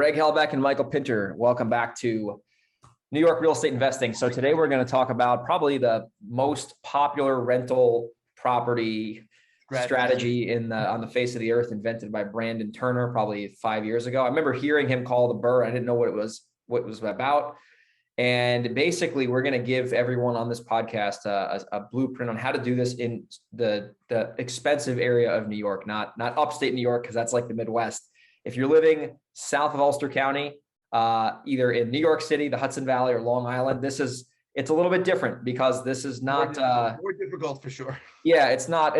Greg Helbeck and Michael Pinter, welcome back to New York Real Estate Investing. So today we're going to talk about probably the most popular rental property strategy on the face of the earth, invented by Brandon Turner probably 5 years ago. I remember hearing him call the BRRRR. I didn't know what it was about. And basically, we're going to give everyone on this podcast a blueprint on how to do this in the expensive area of New York, not upstate New York, because that's like the Midwest. If you're living south of Ulster County, either in New York City, the Hudson Valley, or Long Island, it's a little bit different because this is not more difficult for sure. Yeah, it's not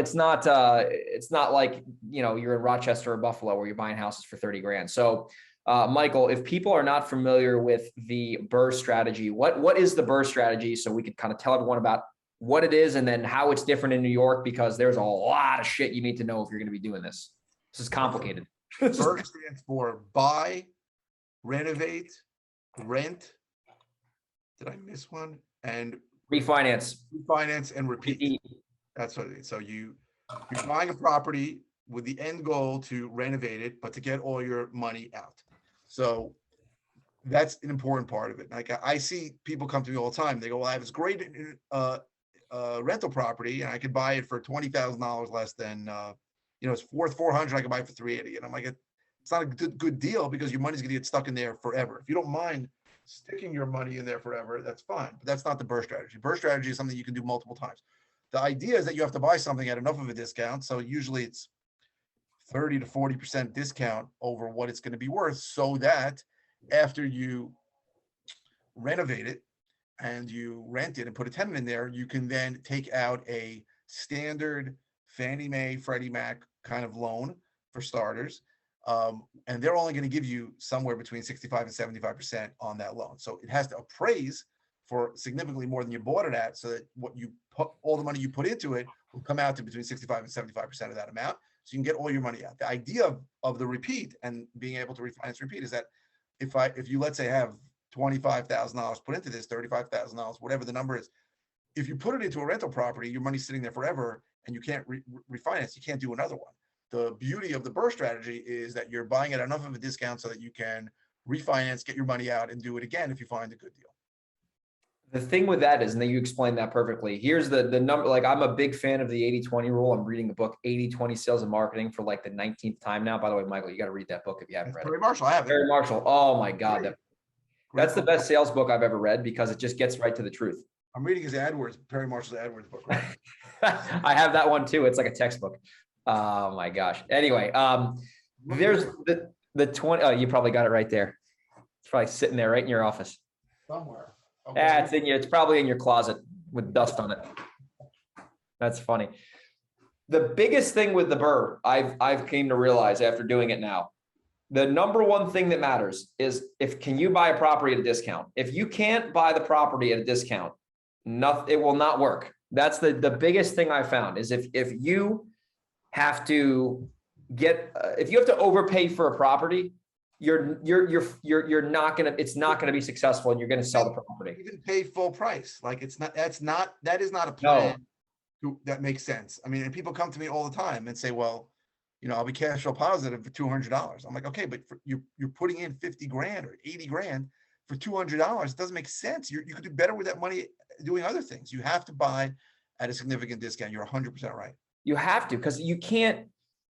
like, you're in Rochester or Buffalo where you're buying houses for 30 grand. So Michael, if people are not familiar with the BRRRR strategy, what is the BRRRR strategy? So we could kind of tell everyone about what it is and then how it's different in New York, because there's a lot of shit you need to know if you're going to be doing this. This is complicated. BRRRR stands for buy, renovate, rent. Did I miss one? And refinance and repeat. That's what it is. So you're buying a property with the end goal to renovate it, but to get all your money out. So that's an important part of it. Like I see people come to me all the time. They go, well, I have this great rental property and I could buy it for $20,000 less than, it's worth $400. I can buy it for $380. And I'm like, it's not a good deal because your money's gonna get stuck in there forever. If you don't mind sticking your money in there forever, that's fine. But that's not the BRRRR strategy. BRRRR strategy is something you can do multiple times. The idea is that you have to buy something at enough of a discount. So usually it's 30 to 40% discount over what it's going to be worth, so that after you renovate it and you rent it and put a tenant in there, you can then take out a standard Fannie Mae, Freddie Mac kind of loan for starters. And they're only going to give you somewhere between 65 and 75% on that loan. So it has to appraise for significantly more than you bought it at, so that what you put, all the money you put into it, will come out to between 65 and 75% of that amount. So you can get all your money out. The idea of the repeat and being able to refinance repeat is that if you, let's say, have $25,000 put into this, $35,000, whatever the number is, if you put it into a rental property, your money's sitting there forever and you can't refinance, you can't do another one. The beauty of the BRRRR strategy is that you're buying at enough of a discount so that you can refinance, get your money out, and do it again if you find a good deal. The thing with that is, and then you explained that perfectly. Here's the number. Like, I'm a big fan of the 80-20 rule. I'm reading the book 80-20 Sales and Marketing for like the 19th time now. By the way, Michael, you got to read that book if you haven't read it. Perry Marshall, I have it. Perry Marshall. Oh my God. That's the best sales book I've ever read because it just gets right to the truth. I'm reading his AdWords, Perry Marshall's AdWords book. Right? I have that one too. It's like a textbook. Oh my gosh. Anyway, there's the 20. Oh, you probably got it right there. It's probably sitting there right in your office. Somewhere. Okay. Yeah, it's probably in your closet with dust on it. That's funny. The biggest thing with the BRRRR, I've came to realize after doing it now, the number one thing that matters is can you buy a property at a discount? If you can't buy the property at a discount, it will not work. That's the biggest thing I found is if you have to overpay for a property, you're not gonna, it's not gonna be successful, and you're gonna sell the property. Even pay full price. Like that is not a plan that makes sense. I mean, and people come to me all the time and say, well, I'll be cash flow positive for $200. I'm like, okay, but you're putting in 50 grand or 80 grand for $200. It doesn't make sense. You could do better with that money doing other things. You have to buy at a significant discount. You're 100% right. You have to, because you can't.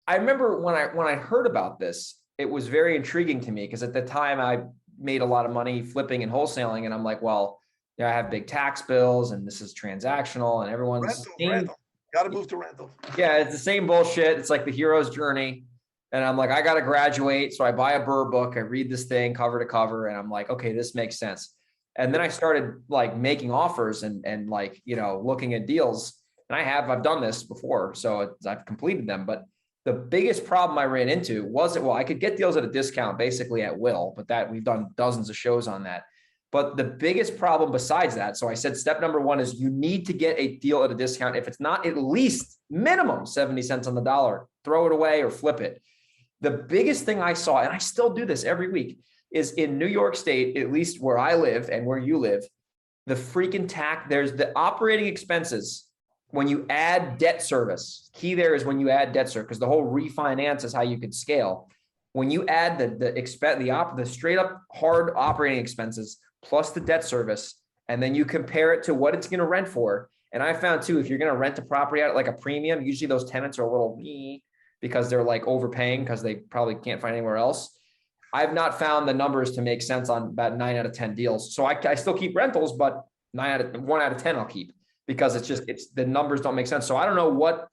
I remember when I heard about this, it was very intriguing to me because at the time I made a lot of money flipping and wholesaling, and I'm like, well, I have big tax bills and this is transactional and everyone's rental. Got to move to rental. Yeah, it's the same bullshit. It's like the hero's journey. And I'm like, I got to graduate. So I buy a BRRRR book. I read this thing cover to cover. And I'm like, okay, this makes sense. And then I started like making offers and like, looking at deals. And I've done this before. So I've completed them. But the biggest problem I ran into wasn't, I could get deals at a discount basically at will, but that we've done dozens of shows on that. But the biggest problem besides that, so I said, step number one is you need to get a deal at a discount. If it's not at least minimum 70 cents on the dollar, throw it away or flip it. The biggest thing I saw, and I still do this every week, is in New York State, at least where I live and where you live, the freaking there's the operating expenses. When you add debt service, key there is when you add debt service, because the whole refinance is how you can scale. when you add the straight up hard operating expenses plus the debt service, and then you compare it to what it's going to rent for. And I found too, if you're going to rent a property out at like a premium, usually those tenants are a little because they're like overpaying because they probably can't find anywhere else. I've not found the numbers to make sense on about 9 out of 10 deals. So I still keep rentals, but 1 out of 10 I'll keep, because it's the numbers don't make sense. So I don't know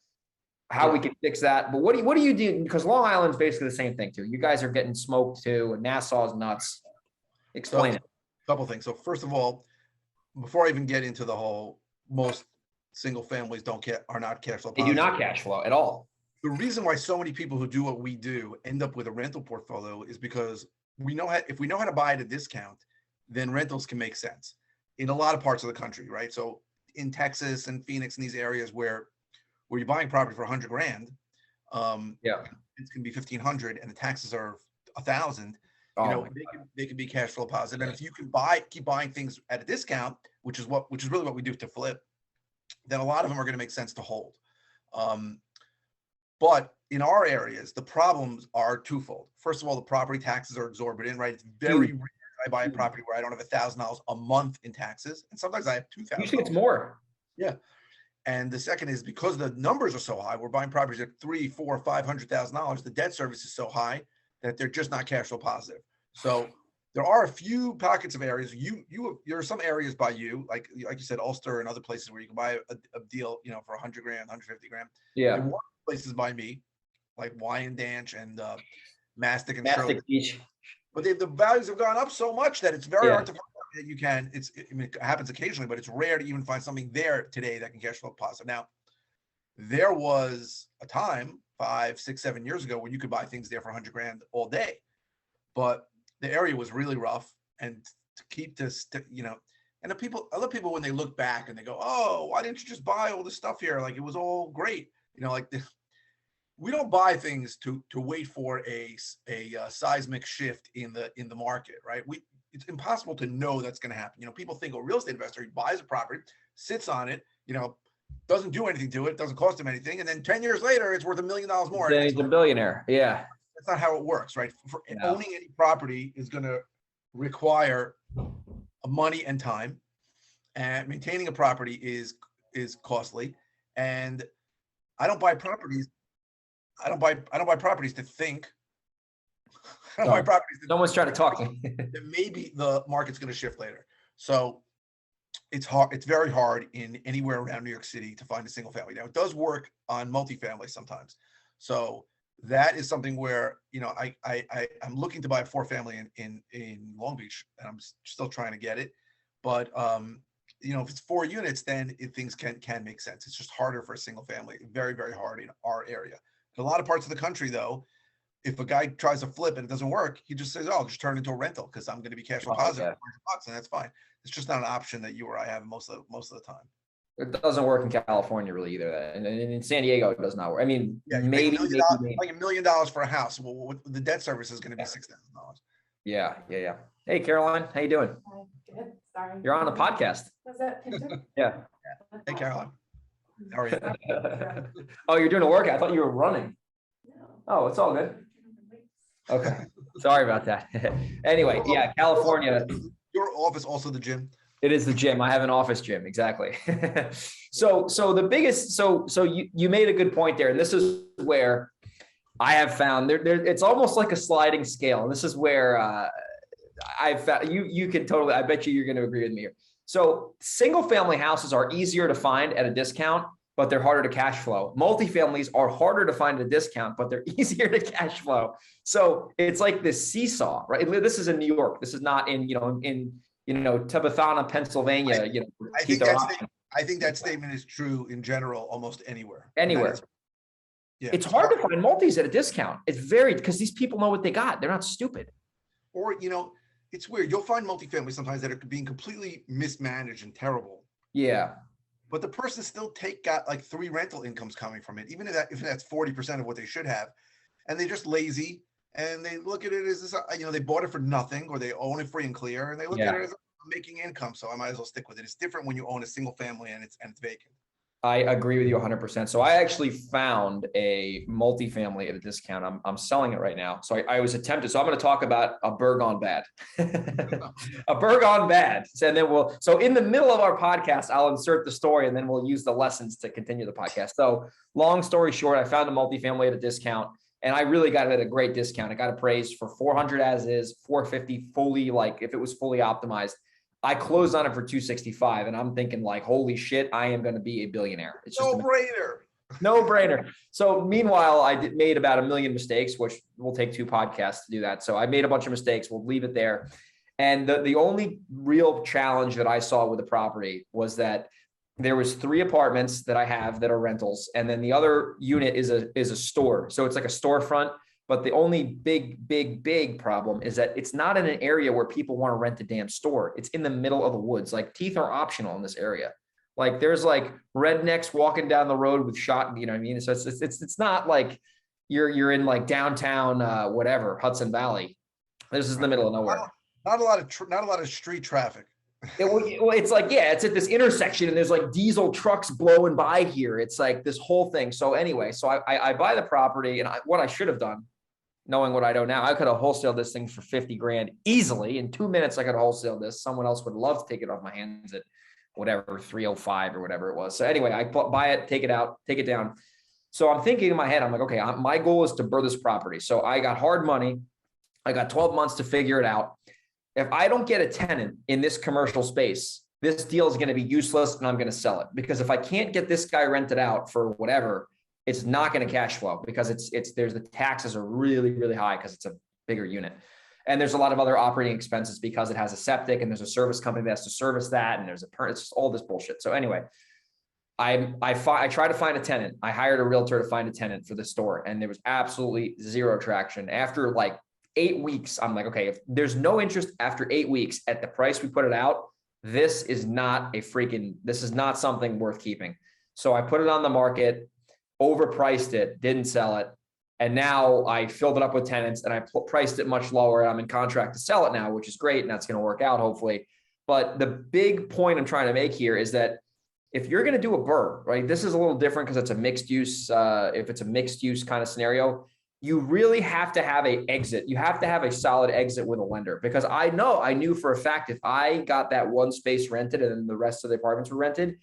how we can fix that. But what do you do? Because Long Island's basically the same thing too. You guys are getting smoked too, and Nassau's nuts. Explain it. A couple things. So first of all, before I even get into the whole, most single families are not cash flow They positive. do not cash flow at all. The reason why so many people who do what we do end up with a rental portfolio is because if we know how to buy at a discount, then rentals can make sense in a lot of parts of the country, right? So in Texas and Phoenix and these areas where you're buying property for $100 grand, it's gonna be $1,500 and the taxes are $1,000. They can be cash flow positive. And if you can keep buying things at a discount, which is really what we do to flip, then a lot of them are going to make sense to hold. But in our areas, the problems are twofold. First of all, the property taxes are exorbitant, right? It's very rare I buy a property where I don't have $1,000 a month in taxes, and sometimes I have $2,000. Usually it's more. Yeah. And the second is because the numbers are so high, we're buying properties at $300,000, $400,000, $500,000. The debt service is so high that they're just not cash flow positive. So there are a few pockets of areas. There are some areas by like you said, Ulster and other places where you can buy a deal, for $100 grand, $150 grand. Yeah. There are places by me, like Wyandanch and Mastic and Mastic Beach. But the values have gone up so much that it's very hard to find that you can. It happens occasionally, but it's rare to even find something there today that can cash flow positive. Now, there was a time 5, 6, 7 years ago when you could buy things there for $100 grand all day, but the area was really rough. And to keep this, and other people when they look back and they go, "Oh, why didn't you just buy all this stuff here? Like it was all great." We don't buy things to wait for a seismic shift in the market, right? It's impossible to know that's going to happen. People think a real estate investor, he buys a property, sits on it, doesn't do anything to it, doesn't cost him anything, and then 10 years later, it's worth $1 million more. Then he's a billionaire. Yeah, that's not how it works, right? Owning any property is going to require money and time, and maintaining a property is costly. And I don't buy properties. I don't buy properties to think. I don't buy properties. Someone's trying to talk to me. That maybe the market's going to shift later. So it's hard. It's very hard in anywhere around New York City to find a single family. Now it does work on multifamily sometimes. So that is something where I'm looking to buy a 4-family in Long Beach, and I'm still trying to get it. But if it's 4 units, then things can make sense. It's just harder for a single family. Very, very hard in our area. In a lot of parts of the country, though, if a guy tries to flip and it doesn't work, he just says, "Oh, I'll just turn it into a rental because I'm going to be cash flow positive, $100 and that's fine." It's just not an option that you or I have most of the time. It doesn't work in California really either, and in San Diego it does not work. I mean, maybe like $1 million for a house. Well, the debt service is going to be $6,000. Yeah. Hey, Caroline, how you doing? Good. Sorry. You're on the podcast. Was that Pinto? Yeah. Hey, Caroline. How are you? Oh, you're doing a workout. I thought you were running. No. Oh, it's all good. Okay. Sorry about that. Anyway, yeah, California. Your office also the gym? It is the gym. I have an office gym. Exactly. So the biggest, so you made a good point there. And this is where I have found there it's almost like a sliding scale. And this is where I've found you can totally, I bet you're going to agree with me here. So single family houses are easier to find at a discount, but they're harder to cash flow. Multifamilies are harder to find at a discount, but they're easier to cash flow. So it's like this seesaw, right? This is in New York. This is not in Tabithana, Pennsylvania. I think that statement is true in general, almost anywhere. Anywhere. It's hard to find multis at a discount. It's very, because these people know what they got. They're not stupid. Or, it's weird. You'll find multifamily sometimes that are being completely mismanaged and terrible. Yeah. But the person still got like 3 rental incomes coming from it, even if that's 40% of what they should have. And they're just lazy and they look at it as this, they bought it for nothing or they own it free and clear and they look at it as making income. So I might as well stick with it. It's different when you own a single family and it's vacant. I agree with you 100%. So I actually found a multifamily at a discount. I'm selling it right now. So I was attempted. So I'm going to talk about a BRRRR gone bad, a BRRRR gone bad. And then so in the middle of our podcast, I'll insert the story and then we'll use the lessons to continue the podcast. So long story short, I found a multifamily at a discount and I really got it at a great discount. I got appraised for 400 as is, 450 fully, like if it was fully optimized. I closed on it for 265 and I'm thinking like, holy shit, I am going to be a billionaire. It's just no brainer. So meanwhile, made about 1 million mistakes, which will take 2 podcasts to do that. So I made a bunch of mistakes. We'll leave it there. And the only real challenge that I saw with the property was that there was 3 apartments that I have that are rentals. And then the other unit is a store. So it's like a storefront. But the only big problem is that it's not in an area where people want to rent a damn store. It's in the middle of the woods. Like teeth are optional in this area. Like there's like rednecks walking down the road with shot, you know what I mean? So it's not like you're in like downtown, whatever, Hudson Valley. This is in the middle of nowhere. Not a lot of street traffic. It's like, yeah, it's at this intersection and there's like diesel trucks blowing by here. It's like this whole thing. So anyway, so I buy the property and what I should have done, knowing what I know now, I could have wholesaled this thing for 50 grand easily. In 2 minutes, I could wholesale this. Someone else would love to take it off my hands at whatever, 305 or whatever it was. So anyway, I buy it, take it out, take it down. So I'm thinking in my head, I'm like, okay, my goal is to BRRRR this property. So I got hard money. I got 12 months to figure it out. If I don't get a tenant in this commercial space, this deal is going to be useless and I'm going to sell it. Because if I can't get this guy rented out for whatever, it's not going to cash flow because there's the taxes are really high because it's a bigger unit. And there's a lot of other operating expenses because it has a septic and there's a service company that has to service that. And there's it's just all this bullshit. So anyway, I try to find a tenant. I hired a realtor to find a tenant for the store and there was absolutely zero traction. After like 8 weeks, I'm like, okay, if there's no interest after 8 weeks at the price we put it out, this is not something worth keeping. So I put it on the market, overpriced it, didn't sell it. And now I filled it up with tenants and I priced it much lower. I'm in contract to sell it now, which is great. And that's going to work out hopefully. But the big point I'm trying to make here is that if you're going to do a BRRRR, right, this is a little different because it's a mixed use. If it's a mixed use kind of scenario, you really have to have an exit. You have to have a solid exit with a lender because I knew for a fact if I got that one space rented and then the rest of the apartments were rented,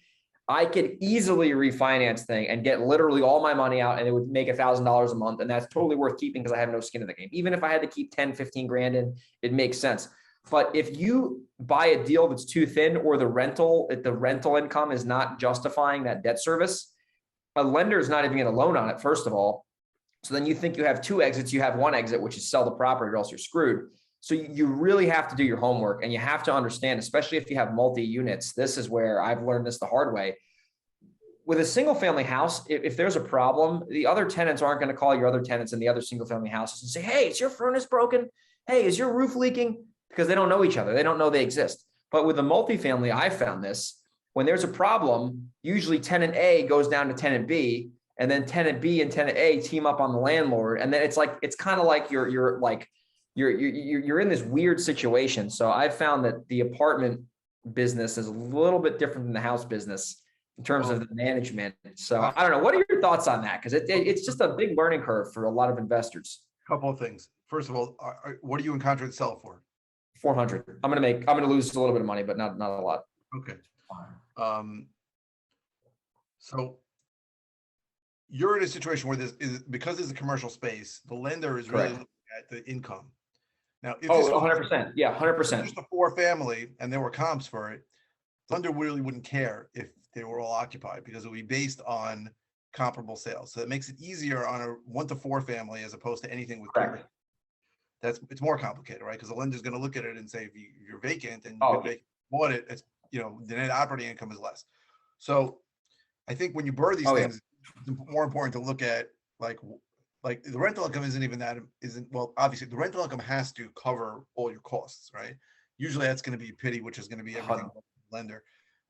I could easily refinance thing and get literally all my money out and it would make $1,000 a month. And that's totally worth keeping because I have no skin in the game. Even if I had to keep 10, 15 grand in, it makes sense. But if you buy a deal that's too thin or the rental income is not justifying that debt service, a lender is not even going to loan on it, first of all. So then you think you have 2 exits, you have 1 exit, which is sell the property or else you're screwed. So you really have to do your homework and you have to understand, especially if you have multi-units, this is where I've learned this the hard way. With a single family house, if there's a problem, the other tenants aren't going to call your other tenants in the other single family houses and say, hey, is your furnace broken? Hey, is your roof leaking? Because they don't know each other. They don't know they exist. But with a multifamily, I found this, when there's a problem, usually tenant A goes down to tenant B, and then tenant B and tenant A team up on the landlord. And then it's kind of like you're in this weird situation. So I found that the apartment business is a little bit different than the house business in terms of the management. So I don't know. What are your thoughts on that? Because it's just a big learning curve for a lot of investors. Couple of things. First of all, what are you in contract to sell for? 400. I'm going to lose a little bit of money, but not a lot. Okay. So you're in a situation where because there's a commercial space, the lender is really looking at the income. Now, if 100%. Yeah, 100%. Just a 4-family and there were comps for it, the lender really wouldn't care if they were all occupied because it would be based on comparable sales. So it makes it easier on a 1 to 4 family as opposed to anything with 2. It's more complicated, right? Because the lender's going to look at it and say, if you're vacant and you bought it, it's, the net operating income is less. So I think when you BRRRR these things, it's more important to look at like the rental income well, obviously the rental income has to cover all your costs, right? Usually that's going to be pity, which is going to be everything lender.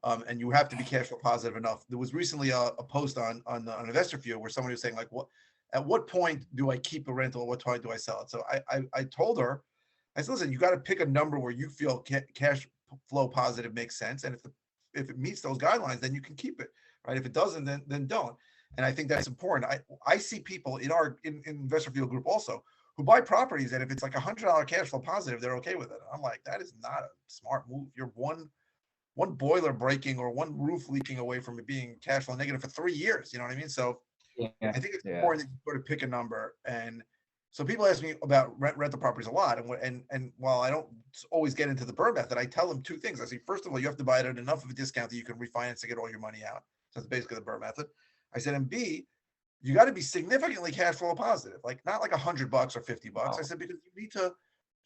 And you have to be cash flow positive enough. There was recently a post on Investor View where somebody was saying like, at what point do I keep a rental? At what point do I sell it? So I told her, I said, listen, you got to pick a number where you feel cash flow positive makes sense. And if it meets those guidelines, then you can keep it. right? If it doesn't, then don't. And I think that's important. I see people in investor field group also who buy properties that if it's like $100 cash flow positive, they're okay with it. I'm like, that is not a smart move. You're one boiler breaking or one roof leaking away from it being cash flow negative for 3 years. You know what I mean? So Yeah. I think it's important that you sort of pick a number. And so people ask me about rental properties a lot. And while I don't always get into the BRRRR method, I tell them two things. I say, first of all, you have to buy it at enough of a discount that you can refinance to get all your money out. So that's basically the BRRRR method. I said, and B, you got to be significantly cash flow positive, like not like $100 or $50. Wow. I said, because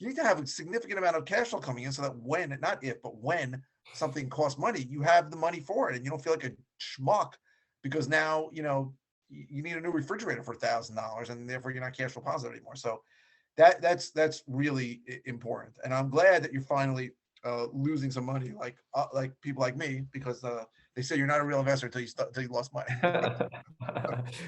you need to have a significant amount of cash flow coming in so that when, not if, but when something costs money, you have the money for it and you don't feel like a schmuck because now, you need a new refrigerator for $1,000 and therefore you're not cash flow positive anymore. So that's really important. And I'm glad that you're finally losing some money like people like me, because they say you're not a real investor until you lost money.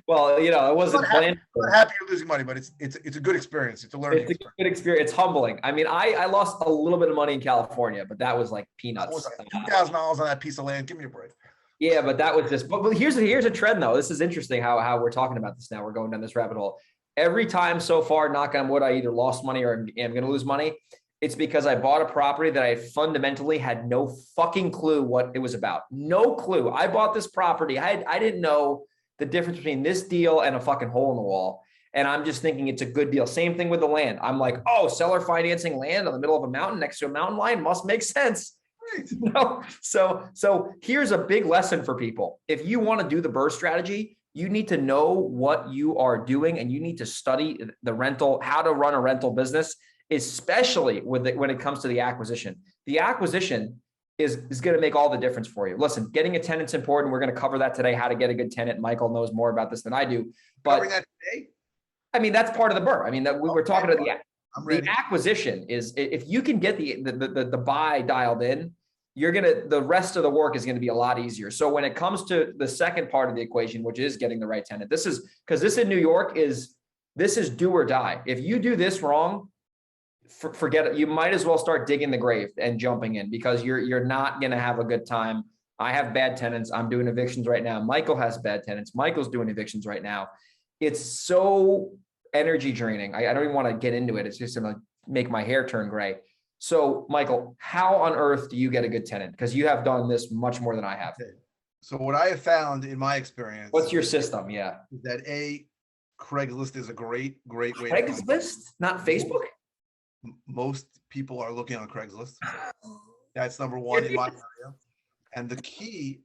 Well, it wasn't planned. I'm not happy you're losing money, but it's a good experience. It's a learning experience. Good experience. It's humbling. I mean, I lost a little bit of money in California, but that was like peanuts. Was $2,000 on that piece of land. Give me a break. Yeah, but that was just. But here's a trend though. This is interesting how we're talking about this now. We're going down this rabbit hole. Every time so far, knock on wood, I either lost money or am going to lose money. It's because I bought a property that I fundamentally had no fucking clue what it was about. No clue. I bought this property. I didn't know the difference between this deal and a fucking hole in the wall. And I'm just thinking it's a good deal. Same thing with the land. I'm like, oh, seller financing land in the middle of a mountain next to a mountain line must make sense. No. So here's a big lesson for people. If you want to do the BRRRR strategy, you need to know what you are doing and you need to study the rental, how to run a rental business, especially when it comes to the acquisition. The acquisition is going to make all the difference for you. Listen, getting a tenant's important. We're going to cover that today, how to get a good tenant. Michael knows more about this than I do. But covering that today? I mean, that's part of the BRRRR. I mean, that we were talking about the acquisition is if you can get the buy dialed in, the rest of the work is going to be a lot easier. So when it comes to the second part of the equation, which is getting the right tenant, this in New York this is do or die. If you do this wrong, forget it. You might as well start digging the grave and jumping in because you're not going to have a good time. I have bad tenants. I'm doing evictions right now. Michael has bad tenants. Michael's doing evictions right now. It's so energy draining. I don't even want to get into it. It's just going to make my hair turn gray. So Michael, how on earth do you get a good tenant? Because you have done this much more than I have. Okay. So what I have found in my experience. What's your system? Yeah. Is that Craigslist is a great way. Craigslist, not Facebook? Most people are looking on Craigslist. That's number one in my area. And the key,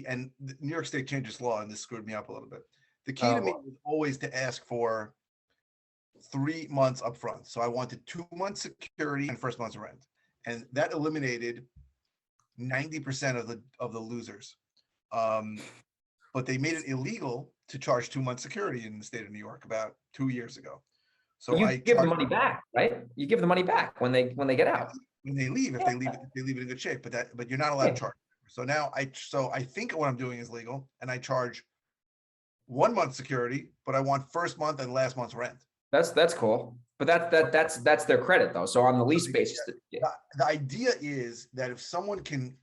and New York State changed its law, and this screwed me up a little bit. The key to me was always to ask for 3 months upfront. So I wanted 2 months security and first month's rent, and that eliminated 90% of the losers. But they made it illegal to charge 2 months security in the state of New York about 2 years ago. So you give the money back, right? You give the money back when they get out. When they leave, if they leave it in good shape, but you're not allowed to charge. So now I think what I'm doing is legal, and I charge 1 month security, but I want first month and last month's rent. That's cool, but that's their credit though. So on the lease basis, the idea is that if someone can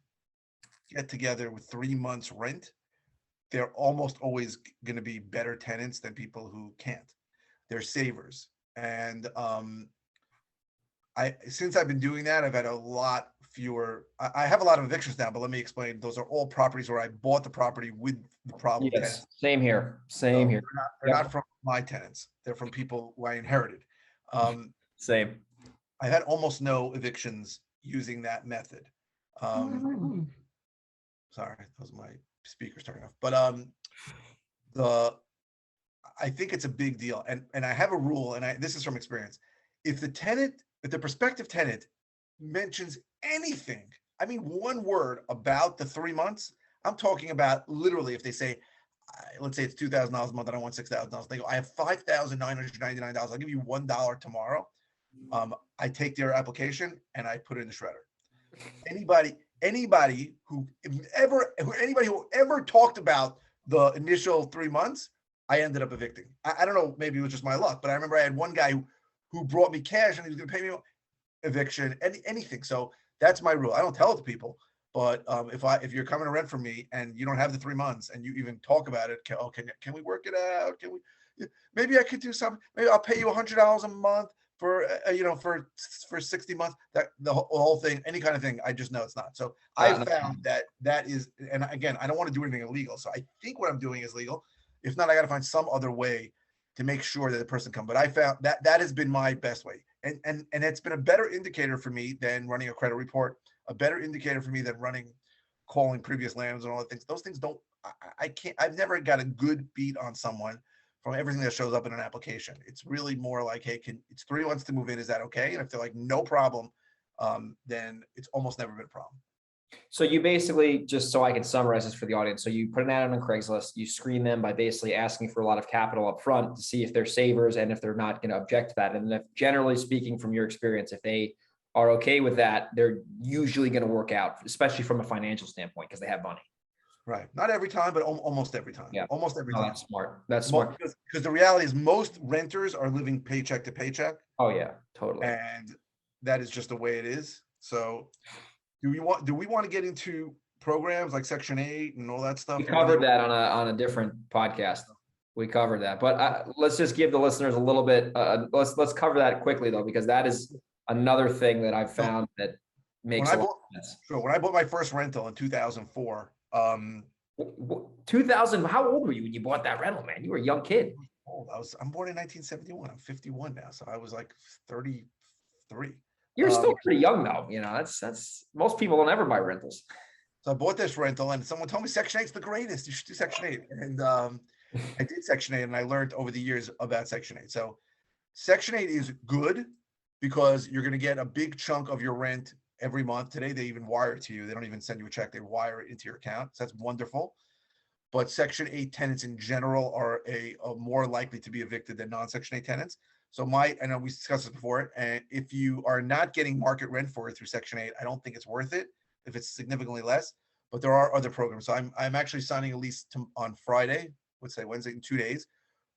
get together with 3 months rent, they're almost always going to be better tenants than people who can't. They're savers. And since I've been doing that, I've had a lot fewer. I have a lot of evictions now, but let me explain. Those are all properties where I bought the property with the problem. Yes, tenants. Same here. They're not from my tenants. They're from people who I inherited. Same. I had almost no evictions using that method. Sorry, that was my speakers turning off. But I think it's a big deal, and I have a rule, and this is from experience. If the prospective tenant mentions anything, I mean one word about the 3 months, I'm talking about literally if they say, let's say it's $2,000 a month and I want $6,000, they go, I have $5,999. I'll give you $1 tomorrow. I take their application and I put it in the shredder. Anybody who ever talked about the initial 3 months, I ended up evicting. I don't know, maybe it was just my luck, but I remember I had one guy who brought me cash and he was going to pay me eviction, anything. So that's my rule. I don't tell it to people, But if you're coming to rent from me and you don't have the 3 months and you even talk about it, can we work it out? Can we, maybe I could do something. Maybe I'll pay you $100 a month for, for 60 months, that the whole thing, any kind of thing. I just know it's not. So I found that is, and again, I don't want to do anything illegal. So I think what I'm doing is legal. If not, I got to find some other way to make sure that the person comes. But I found that has been my best way. And it's been a better indicator for me than running a credit report, a better indicator for me than calling previous landlords and all the things. Those things don't, I've never got a good beat on someone from everything that shows up in an application. It's really more like, hey, it's 3 months to move in. Is that okay? And if they're like, no problem, then it's almost never been a problem. So you basically, just so I can summarize this for the audience, so you put an ad on Craigslist, you screen them by basically asking for a lot of capital up front to see if they're savers and if they're not going to object to that. And if, generally speaking, from your experience, if they are okay with that, they're usually going to work out, especially from a financial standpoint, because they have money. Right. Not every time, but almost every time. Yeah. Almost every time. That's smart. That's smart. Because the reality is most renters are living paycheck to paycheck. Oh yeah, totally. And that is just the way it is. So do we want to get into programs like Section 8 and all that stuff? We covered that on a different podcast. We covered that, but let's just give the listeners a little bit. Let's cover that quickly though, because that is another thing that I've found that makes a lot of sense. Sure. When I bought my first rental in 2004, 2000, how old were you when you bought that rental, man? You were a young kid. I'm born in 1971. I'm 51 now, so I was like 33. You're still pretty young though. That's most people don't ever buy rentals. So I bought this rental and someone told me Section 8's the greatest. You should do Section 8. And I did Section 8 and I learned over the years about Section 8. So Section 8 is good because you're going to get a big chunk of your rent every month. Today, they even wire it to you. They don't even send you a check. They wire it into your account. So that's wonderful. But Section 8 tenants in general are more likely to be evicted than non-Section 8 tenants. So I know we discussed this before, and if you are not getting market rent for it through Section 8, I don't think it's worth it if it's significantly less. But there are other programs. So I'm actually signing a lease on Friday, let's say Wednesday, in 2 days,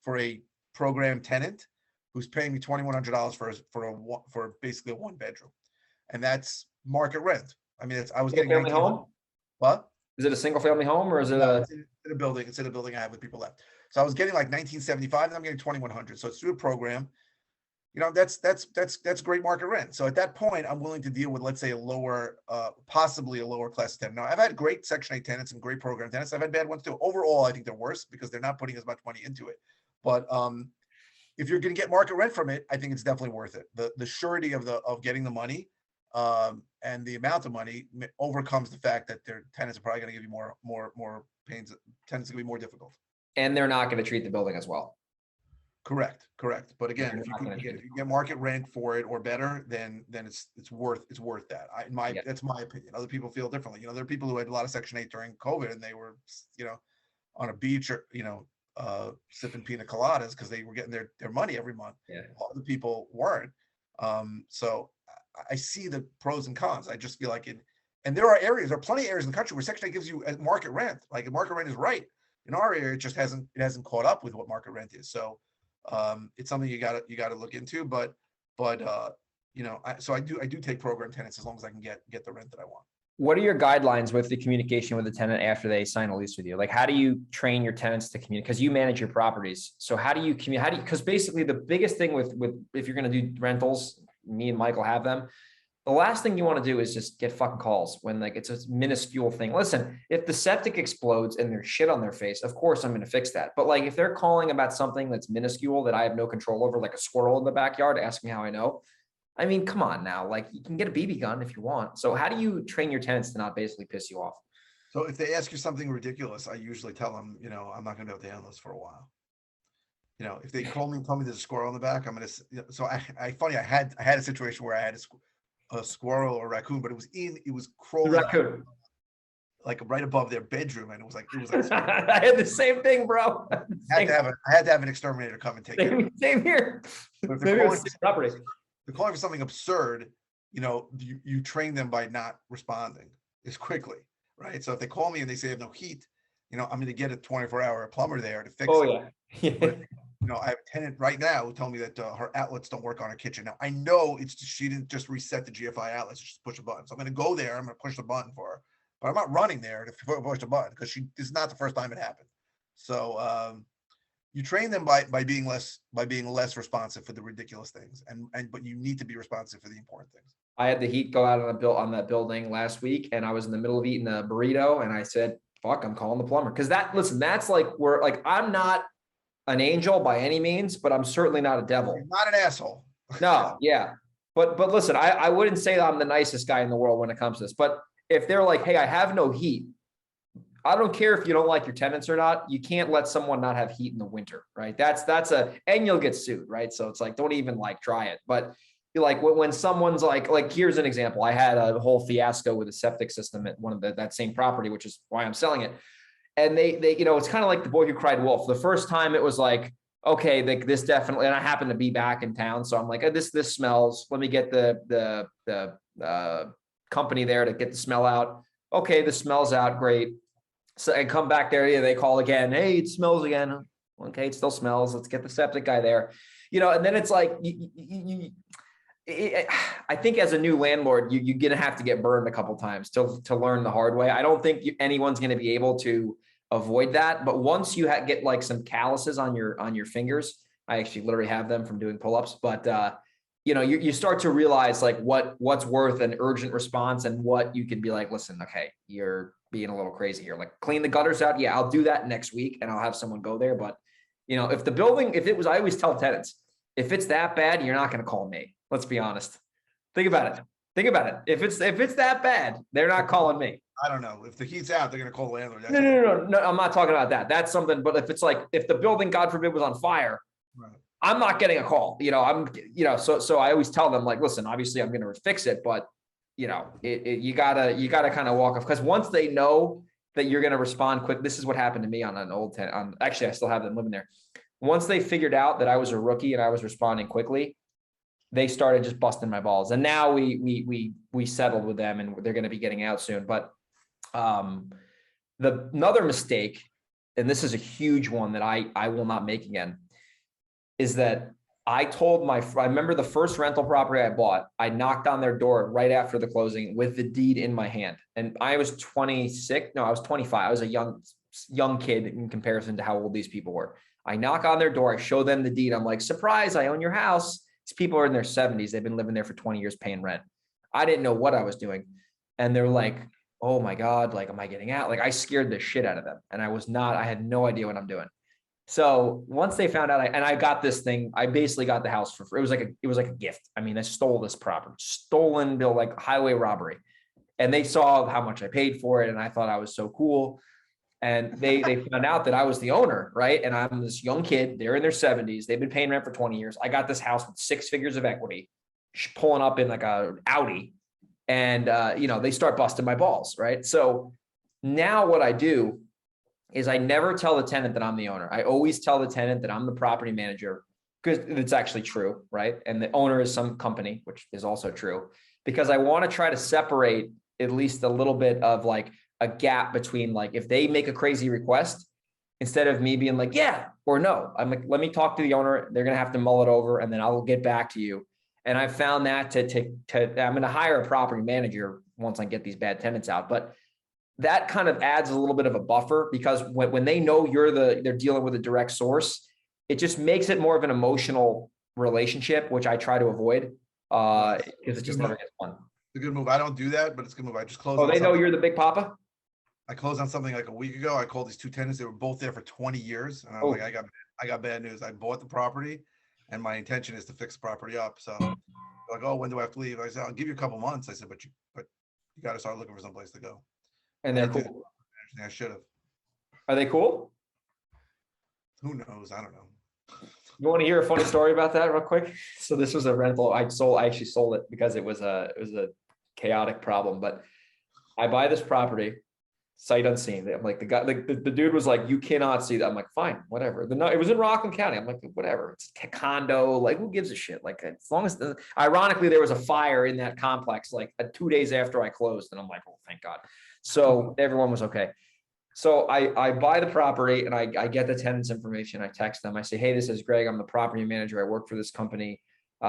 for a program tenant who's paying me $2,100 for basically a 1-bedroom, and that's market rent. I mean, I was getting family home. What? Is it a single family home or is it it's in a building? It's in a building I have with people left. So I was getting like $1,975 and I'm getting $2,100. So it's through a program. That's great market rent. So at that point, I'm willing to deal with, let's say, possibly a lower class tenant. Now, I've had great Section 8 tenants and great program tenants. I've had bad ones too. Overall, I think they're worse because they're not putting as much money into it. But if you're going to get market rent from it, I think it's definitely worth it. The surety of getting the money and the amount of money overcomes the fact that their tenants are probably going to give you more pains. Tenants are going to be more difficult. And they're not going to treat the building as well. Correct. But again, if you get market rent for it or better, then it's worth that. That's my opinion. Other people feel differently. There are people who had a lot of Section 8 during COVID and they were, on a beach or, sipping pina coladas because they were getting their money every month. Yeah. Other people weren't. So I see the pros and cons. I just feel like and there are plenty of areas in the country where Section 8 gives you a market rent. Like market rent is right. In our area, it just hasn't caught up with what market rent is. So it's something you got to look into. But so I do take program tenants as long as I can get the rent that I want. What are your guidelines with the communication with the tenant after they sign a lease with you? Like, how do you train your tenants to communicate? Because you manage your properties. So how do you communicate? Because basically the biggest thing with if you're going to do rentals, me and Michael have them. The last thing you want to do is just get fucking calls when like it's a minuscule thing. Listen, if the septic explodes and there's shit on their face, of course I'm going to fix that. But like if they're calling about something that's minuscule that I have no control over, like a squirrel in the backyard, ask me how I know. I mean, come on now, like you can get a BB gun if you want. So how do you train your tenants to not basically piss you off? So if they ask you something ridiculous, I usually tell them, I'm not going to be able to handle this for a while. If they call me and tell me there's a squirrel in the back, I'm going to, so I had a situation where I had a squirrel or a raccoon, but it was crawling raccoon like right above their bedroom. And it was like, I had the same thing, bro. I had to have an exterminator come and take it. Same here. But if they're calling for something absurd, you train them by not responding as quickly, right? So if they call me and they say they have no heat, I'm going to get a 24-hour plumber there to fix it. Oh yeah. But, I have a tenant right now who told me that her outlets don't work on her kitchen. Now I know she didn't just reset the GFI outlets, just push a button. So I'm going to go there. I'm going to push the button for her. but I'm not running there to push the button because this is not the first time it happened. So you train them by being less responsive for the ridiculous things, but you need to be responsive for the important things. I had the heat go out on that building last week, and I was in the middle of eating a burrito, and I said, "Fuck, I'm calling the plumber." Because that's like where, like, I'm not an angel by any means, but I'm certainly not a devil. You're not an asshole. No, yeah, but listen, I wouldn't say that I'm the nicest guy in the world when it comes to this. But if they're like, "Hey, I have no heat," I don't care if you don't like your tenants or not. You can't let someone not have heat in the winter, right? And you'll get sued, right? So it's like, don't even like try it. But like when someone's like, here's an example. I had a whole fiasco with a septic system at one of that same property, which is why I'm selling it. And they it's kind of like the boy who cried wolf. The first time it was like, okay, this definitely, and I happened to be back in town. So I'm like, oh, this smells. Let me get the company there to get the smell out. Okay, the smell's out. Great. So I come back there, yeah, they call again. Hey, it smells again. Okay, it still smells. Let's get the septic guy there. And then it's like, I think as a new landlord, you're going to have to get burned a couple times to learn the hard way. I don't think anyone's going to be able to avoid that. But once you get like some calluses on your fingers, I actually literally have them from doing pull-ups, but you start to realize like what's worth an urgent response and what you can be like, listen, okay, you're being a little crazy here. Like, clean the gutters out. Yeah, I'll do that next week and I'll have someone go there. But if the building, I always tell tenants, if it's that bad, you're not going to call me. Let's be honest. Think about it. If it's that bad, they're not calling me. I don't know. If the heat's out, they're going to call the landlord. No. I'm not talking about that. That's something. But if it's like, if the building, God forbid, was on fire, right, I'm not getting a call. So I always tell them, like, listen, obviously I'm going to fix it, but you gotta kind of walk off, because once they know that you're going to respond quick. This is what happened to me on an old tenant. Actually, I still have them living there. Once they figured out that I was a rookie and I was responding quickly, they started just busting my balls. And now we settled with them, and they're going to be getting out soon. But another mistake, and this is a huge one that I will not make again, is that I told I remember the first rental property I bought, I knocked on their door right after the closing with the deed in my hand. And I was 26. No, I was 25. I was a young kid in comparison to how old these people were. I knock on their door. I show them the deed. I'm like, surprise, I own your house. These people are in their 70s. They've been living there for 20 years paying rent. I didn't know what I was doing. And they're like, oh my God, like, am I getting out? Like, I scared the shit out of them. And I had no idea what I'm doing. So once they found out, I got this thing, I basically got the house for free. It was like a gift. I mean, I stole this property, stolen bill, like highway robbery. And they saw how much I paid for it. And I thought I was so cool. And they found out that I was the owner, right? And I'm this young kid. They're in their 70s. They've been paying rent for 20 years. I got this house with 6 figures of equity, pulling up in like a Audi. And, they start busting my balls, right? So now what I do is I never tell the tenant that I'm the owner. I always tell the tenant that I'm the property manager, because it's actually true, right? And the owner is some company, which is also true, because I want to try to separate at least a little bit of like a gap between, like, if they make a crazy request, instead of me being like, yeah or no, I'm like, let me talk to the owner. They're going to have to mull it over, and then I'll get back to you. And I found that I'm going to hire a property manager once I get these bad tenants out. But that kind of adds a little bit of a buffer, because when they know they're dealing with a direct source, it just makes it more of an emotional relationship, which I try to avoid, because it just never gets fun. It's a good move. I don't do that, but it's a good move. I just closed. Oh, they know you're the big papa? I closed on something like a week ago. I called these 2 tenants. They were both there for 20 years. And I was like, I got bad news. I bought the property, and my intention is to fix the property up. So like, oh, when do I have to leave? I said, I'll give you a couple months. I said, but you got to start looking for someplace to go. And they're cool. I should have. Are they cool? Who knows? I don't know. You want to hear a funny story about that real quick? So this was a rental. I actually sold it because it was a chaotic problem. But I buy this property, sight unseen. I'm like, the guy, like the dude was like, you cannot see that. I'm like, fine, whatever. It was in Rockland County. I'm like, whatever. It's a condo. Like, who gives a shit? Like, as long as ironically, there was a fire in that complex like 2 days after I closed, and I'm like, oh, thank God. So everyone was okay. So I buy the property, and I get the tenant's information. I text them. I say, hey, this is Greg. I'm the property manager. I work for this company. We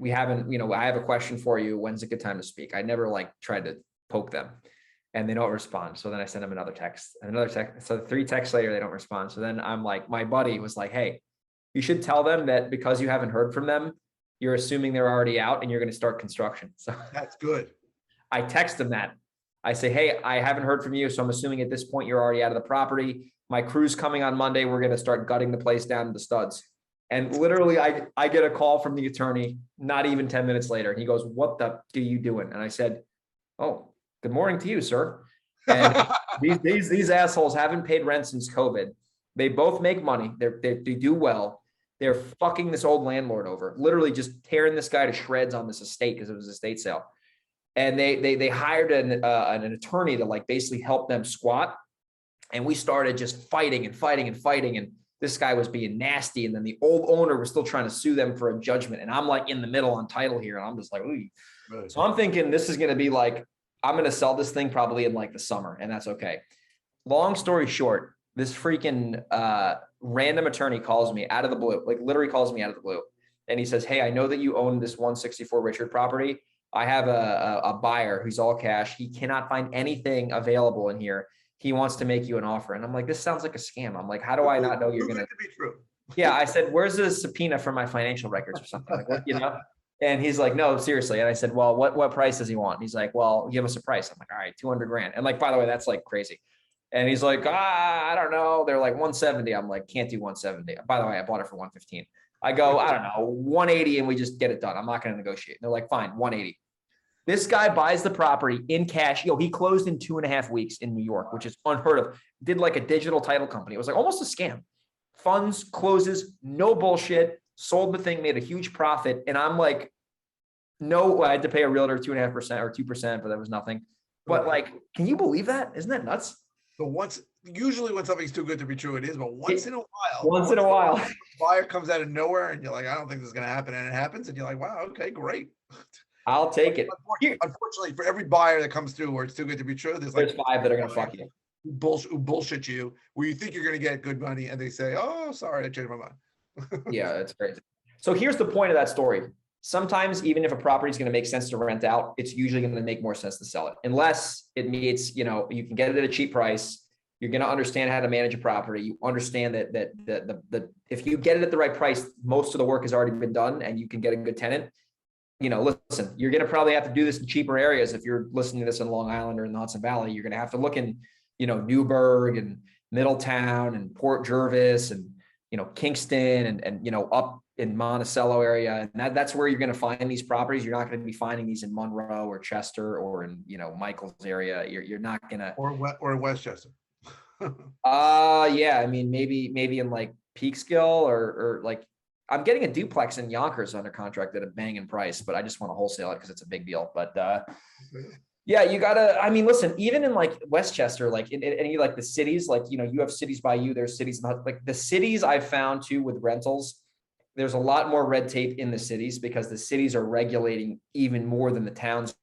haven't, I have a question for you. When's a good time to speak? I never like tried to poke them and they don't respond. So then I send them another text and another text. So 3 texts later, they don't respond. So then I'm like, my buddy was like, hey, you should tell them that because you haven't heard from them, you're assuming they're already out and you're going to start construction. So That's good. I text them that. I say, hey, I haven't heard from you. So I'm assuming at this point you're already out of the property. My crew's coming on Monday. We're going to start gutting the place down to the studs. And literally I get a call from the attorney, not even 10 minutes later. He goes, what the are you doing? And I said, oh, good morning to you, sir. And these assholes haven't paid rent since COVID. They both make money. They do well. They're fucking this old landlord over, literally just tearing this guy to shreds on this estate because it was an estate sale. And they hired an attorney to like basically help them squat. And we started just fighting and fighting and fighting. And this guy was being nasty. And then the old owner was still trying to sue them for a judgment. And I'm like in the middle on title here. And I'm just like, ooh. Right. So I'm thinking this is going to be like, I'm going to sell this thing probably in like the summer. And that's okay. Long story short, this freaking random attorney calls me out of the blue, like literally calls me out of the blue. And he says, hey, I know that you own this 164 Richard property. I have a buyer who's all cash. He cannot find anything available in here. He wants to make you an offer. And I'm like, this sounds like a scam. I'm like, how do I not know you're going to be true? Yeah. I said, where's the subpoena for my financial records or something like what, you know? And he's like, no, seriously. And I said, well, what price does he want? And he's like, well, give us a price. I'm like, all right, 200 grand. And like, by the way, that's like crazy. And he's like, I don't know. They're like 170. I'm like, can't do 170. By the way, I bought it for 115. I go, I don't know, 180 and we just get it done. I'm not going to negotiate. They're like, fine, 180. This guy buys the property in cash. He closed in 2.5 weeks in New York, which is unheard of. Did like a digital title company. It was like almost a scam. Funds, closes, no bullshit, sold the thing, made a huge profit. And I'm like, no, I had to pay a realtor 2.5% or 2%, but that was nothing. But like, can you believe that? Isn't that nuts? So usually when something's too good to be true, it is, but once in a while, a buyer comes out of nowhere and you're like, I don't think this is going to happen. And it happens. And you're like, wow, okay, great. I'll take it. Unfortunately, for every buyer that comes through where it's too good to be true, there's like 5 that are going to fuck you. Bullshit you, where you think you're going to get good money and they say, oh, sorry, I changed my mind. Yeah, it's crazy. So here's the point of that story. Sometimes even if a property is going to make sense to rent out, it's usually going to make more sense to sell it, unless it meets, you can get it at a cheap price. You're going to understand how to manage a property. You understand that if you get it at the right price, most of the work has already been done and you can get a good tenant. Listen, you're going to probably have to do this in cheaper areas. If you're listening to this in Long Island or in the Hudson Valley, you're going to have to look in, Newburgh and Middletown and Port Jervis and, Kingston and up in Monticello area. And that's where you're going to find these properties. You're not going to be finding these in Monroe or Chester or in, Michael's area. You're not going to. Or Westchester. Yeah. I mean, maybe in like Peekskill or like, I'm getting a duplex in Yonkers under contract at a banging price, but I just want to wholesale it because it's a big deal. But yeah, you gotta, listen, even in like Westchester, like in any like the cities, like, you have cities by you, there's cities, like the cities I've found too with rentals, there's a lot more red tape in the cities because the cities are regulating even more than the towns.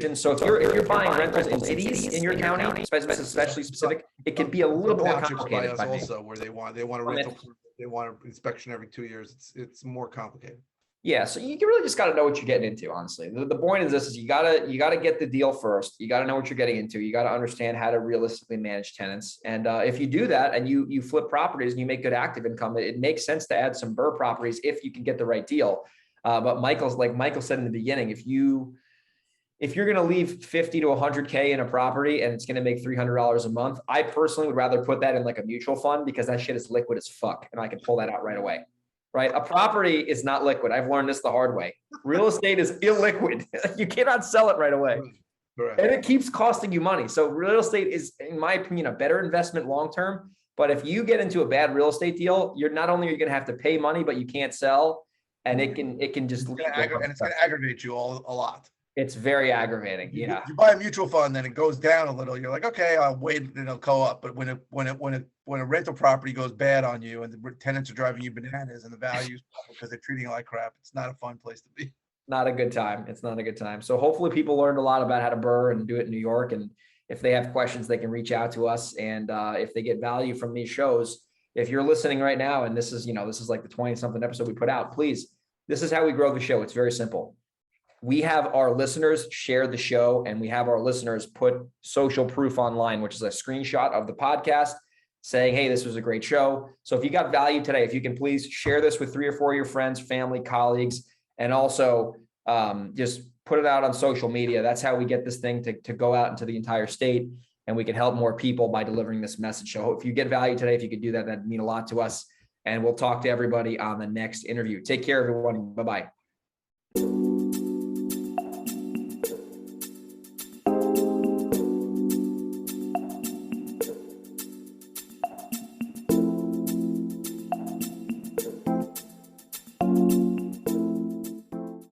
And so if you're buying rentals in cities in your county, especially specific, it can be a little bit more complicated. Also, where they want a rental, they want an inspection every 2 years. It's more complicated. Yeah, so you really just got to know what you're getting into. Honestly, the point is this: is you gotta get the deal first. You got to know what you're getting into. You got to understand how to realistically manage tenants. And if you do that and you flip properties and you make good active income, it makes sense to add some BRRRR properties if you can get the right deal. But Michael said in the beginning, if you're going to leave 50 to 100K in a property and it's going to make $300 a month, I personally would rather put that in like a mutual fund because that shit is liquid as fuck. And I can pull that out right away, right? A property is not liquid. I've learned this the hard way. Real estate is illiquid. You cannot sell it right away. Correct. And it keeps costing you money. So real estate is, in my opinion, a better investment long-term. But if you get into a bad real estate deal, you're not only are you going to have to pay money, but you can't sell. And it can just and it's going to aggravate you a lot. It's very aggravating. Yeah. You buy a mutual fund, then it goes down a little. You're like, okay, I'll wait and it'll go up. But when a rental property goes bad on you and the tenants are driving you bananas and the values because they're treating you like crap, it's not a fun place to be. Not a good time. It's not a good time. So hopefully people learned a lot about how to BRRRR and do it in New York. And If they have questions, they can reach out to us. And if they get value from these shows, if you're listening right now, and this is, this is like the 20 something episode we put out, please, this is how we grow the show. It's very simple. We have our listeners share the show, and we have our listeners put social proof online, which is a screenshot of the podcast saying, hey, this was a great show. So if you got value today, if you can please share this with 3 or 4 of your friends, family, colleagues, and also just put it out on social media. That's how we get this thing to go out into the entire state, and we can help more people by delivering this message. So if you get value today, if you could do that, that'd mean a lot to us. And we'll talk to everybody on the next interview. Take care, everyone. Bye-bye.